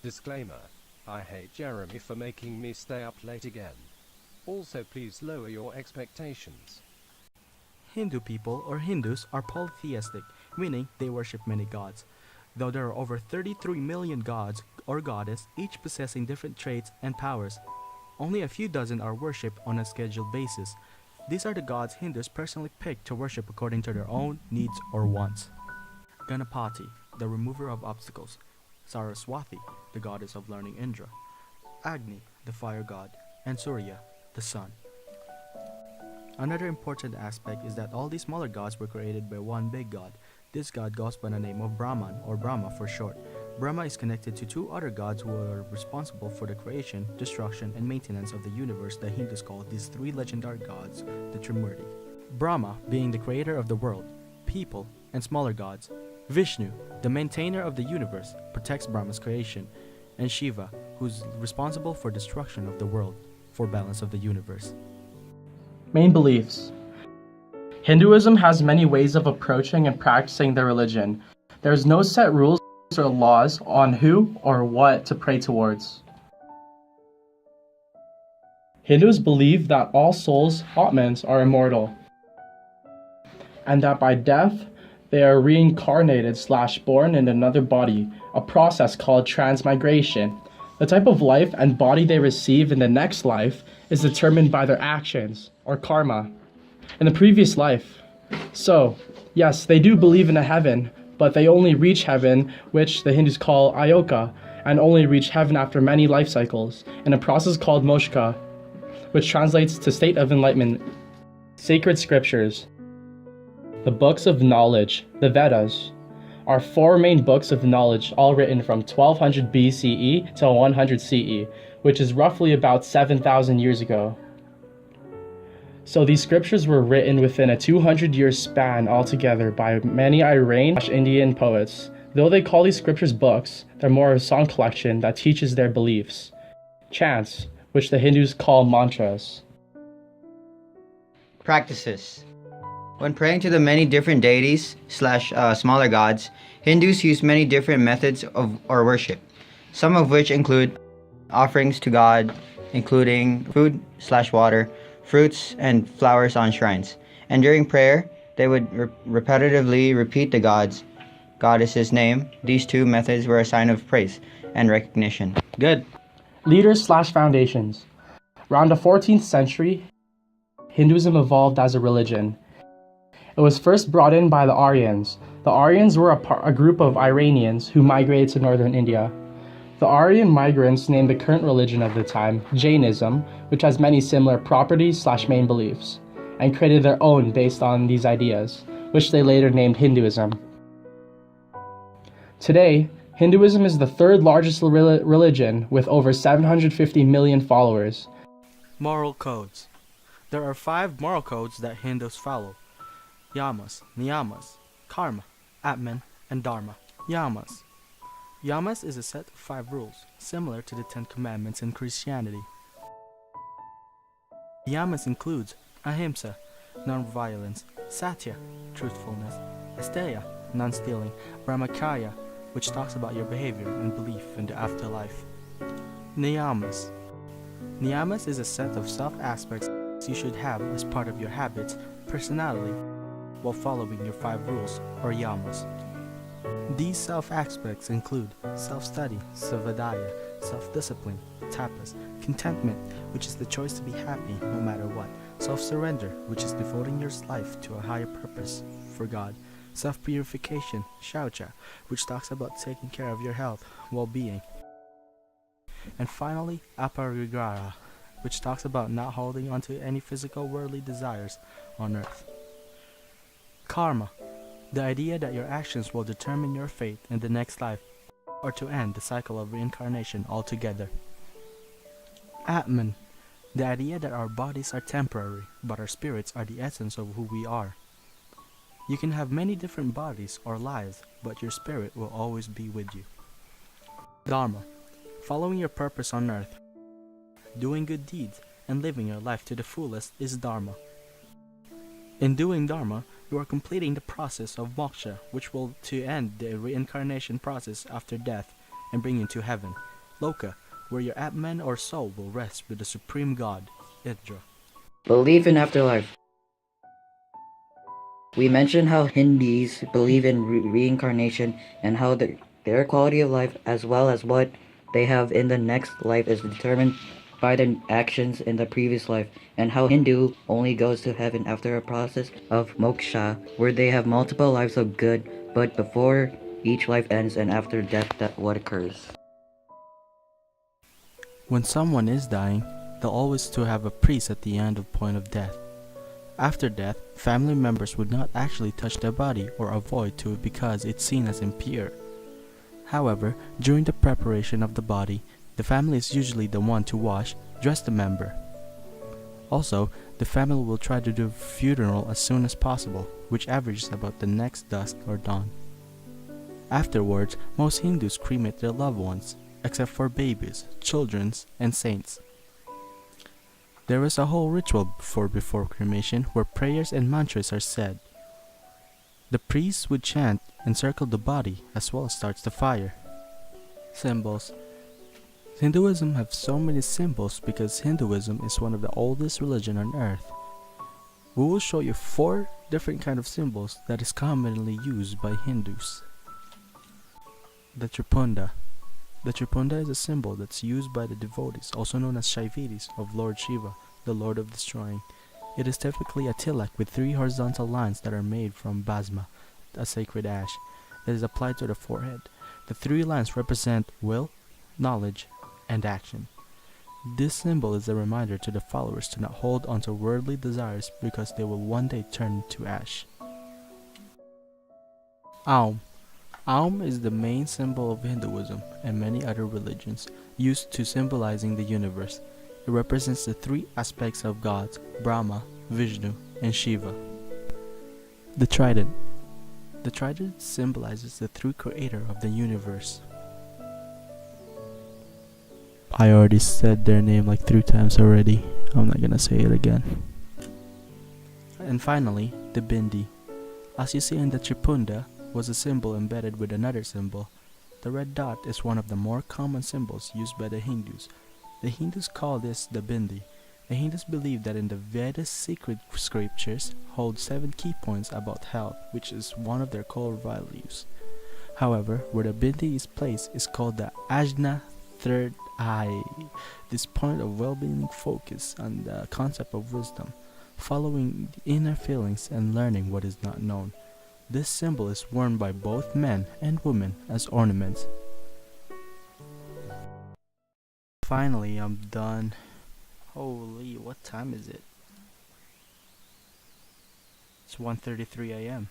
Disclaimer. I hate Jeremy for making me stay up late again. Also, please lower your expectations. Hindu people or Hindus are polytheistic, meaning they worship many gods. Though there are over 33 million gods or goddess, each possessing different traits and powers, only a few dozen are worshipped on a scheduled basis. These are the gods Hindus personally pick to worship according to their own needs or wants. Ganapati, the remover of obstacles. Saraswati, the goddess of learning Indra. Agni, the fire god. And Surya, the sun. Another important aspect is that all these smaller gods were created by one big god. This god goes by the name of Brahman, or Brahma for short. Brahma is connected to two other gods who are responsible for the creation, destruction, and maintenance of the universe that Hindus call these three legendary gods, the Trimurti. Brahma being the creator of the world, people, and smaller gods. Vishnu, the maintainer of the universe, protects Brahma's creation, and Shiva, who's responsible for destruction of the world, for balance of the universe. Main beliefs. Hinduism has many ways of approaching and practicing their religion. There is no set rules or laws on who or what to pray towards. Hindus believe that all souls, Atmans, are immortal, and that by death they are reincarnated/born in another body, a process called transmigration. The type of life and body they receive in the next life is determined by their actions, or karma, in the previous life. So, yes, they do believe in a heaven, but they only reach heaven, which the Hindus call Ayoka, and only reach heaven after many life cycles, in a process called Moksha, which translates to state of enlightenment. Sacred scriptures. The books of knowledge, the Vedas, are four main books of knowledge, all written from 1200 BCE to 100 CE, which is roughly about 7,000 years ago. So these scriptures were written within a 200-year span altogether by many Iranian/Indian poets. Though they call these scriptures books, they're more a song collection that teaches their beliefs. Chants, which the Hindus call mantras. Practices. When praying to the many different deities/smaller gods, Hindus use many different methods of or worship, some of which include offerings to God, including food/water, fruits, and flowers on shrines. And during prayer, they would repetitively repeat the goddess's name. These two methods were a sign of praise and recognition. Good. Leaders/foundations. Around the 14th century, Hinduism evolved as a religion. It was first brought in by the Aryans. The Aryans were a group of Iranians who migrated to northern India. The Aryan migrants named the current religion of the time Jainism, which has many similar properties/main beliefs, and created their own based on these ideas, which they later named Hinduism. Today, Hinduism is the third largest religion with over 750 million followers. Moral codes. There are 5 moral codes that Hindus follow. Yamas, Niyamas, Karma, Atman, and Dharma. Yamas. Yamas is a set of 5 rules, similar to the 10 Commandments in Christianity. Yamas includes Ahimsa, non-violence, Satya, truthfulness, Asteya, non-stealing, Brahmacharya, which talks about your behavior and belief in the afterlife. Niyamas. Niyamas is a set of self-aspects you should have as part of your habits, personality, while following your 5 rules, or yamas. These self-aspects include self-study, svadhyaya, self-discipline, tapas, contentment, which is the choice to be happy no matter what, self-surrender, which is devoting your life to a higher purpose for God, self-purification, shaucha, which talks about taking care of your health, well-being, and finally, aparigraha, which talks about not holding onto any physical worldly desires on earth. Karma, the idea that your actions will determine your fate in the next life, or to end the cycle of reincarnation altogether. Atman, the idea that our bodies are temporary, but our spirits are the essence of who we are. You can have many different bodies or lives, but your spirit will always be with you. Dharma, following your purpose on earth, doing good deeds, and living your life to the fullest is Dharma. In doing Dharma, you are completing the process of moksha, which will to end the reincarnation process after death and bring you to heaven. Loka, where your Atman or soul will rest with the supreme god, Indra. Belief in afterlife. We mentioned how Hindus believe in reincarnation and how their quality of life, as well as what they have in the next life, is determined by their actions in the previous life, and how Hindu only goes to heaven after a process of moksha, where they have multiple lives of good, but before each life ends and after death, that what occurs. When someone is dying, they'll always to have a priest at the end of point of death. After death, family members would not actually touch their body or avoid to because it's seen as impure. However, during the preparation of the body, the family is usually the one to wash, dress the member. Also, the family will try to do funeral as soon as possible, which averages about the next dusk or dawn. Afterwards, most Hindus cremate their loved ones, except for babies, children, and saints. There is a whole ritual before cremation where prayers and mantras are said. The priests would chant and circle the body as well as starts the fire. Symbols. Hinduism have so many symbols because Hinduism is one of the oldest religion on earth. We will show you 4 different kind of symbols that is commonly used by Hindus. The Tripunda. The Tripunda is a symbol that's used by the devotees, also known as Shaivites, of Lord Shiva, the Lord of Destroying. It is typically a tilak with 3 horizontal lines that are made from basma, a sacred ash, that is applied to the forehead. The 3 lines represent will, knowledge, and action. This symbol is a reminder to the followers to not hold onto worldly desires because they will one day turn to ash. Aum. Aum is the main symbol of Hinduism and many other religions, used to symbolizing the universe. It represents the 3 aspects of gods, Brahma, Vishnu, and Shiva. The Trident. The Trident symbolizes the 3 creator of the universe. I already said their name like 3 times already. I'm not gonna say it again. And finally, the Bindi. As you see in the Tripunda, was a symbol embedded with another symbol. The red dot is one of the more common symbols used by the Hindus. The Hindus call this the Bindi. The Hindus believe that in the Vedas sacred scriptures hold 7 key points about health, which is one of their core values. However, where the Bindi is placed is called the Ajna third eye. This point of well-being focus on the concept of wisdom, following the inner feelings and learning what is not known. This symbol is worn by both men and women as ornaments. Finally, I'm done. Holy, what time is it? It's 1:33 a.m.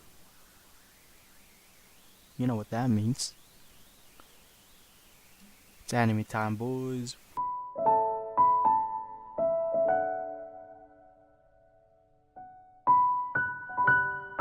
You know what that means. It's anime time, boys.